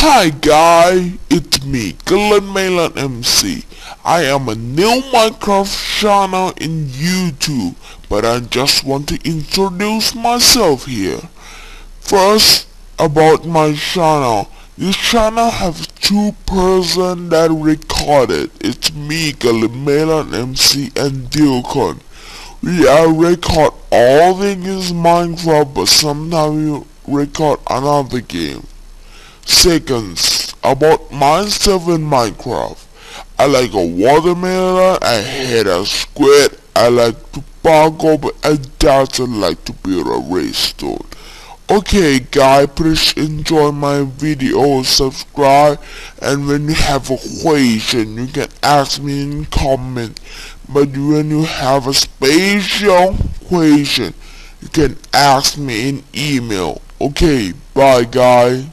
Hi guys, it's me, KorKane MC. I am a new Minecraft channel in YouTube, but I just want to introduce myself here. First, about my channel. This channel has two persons that recorded. It's me, KorKane MC, and Dilcon. We record all things Minecraft, but sometimes we record another game. Seconds, about myself in Minecraft. I like a watermelon, I hate a squid, I like to parkour, and I like to build a redstone. Okay guys, please enjoy my video, subscribe, and when you have a question you can ask me in comment. But when you have a special question you can ask me in email. Okay, bye guys.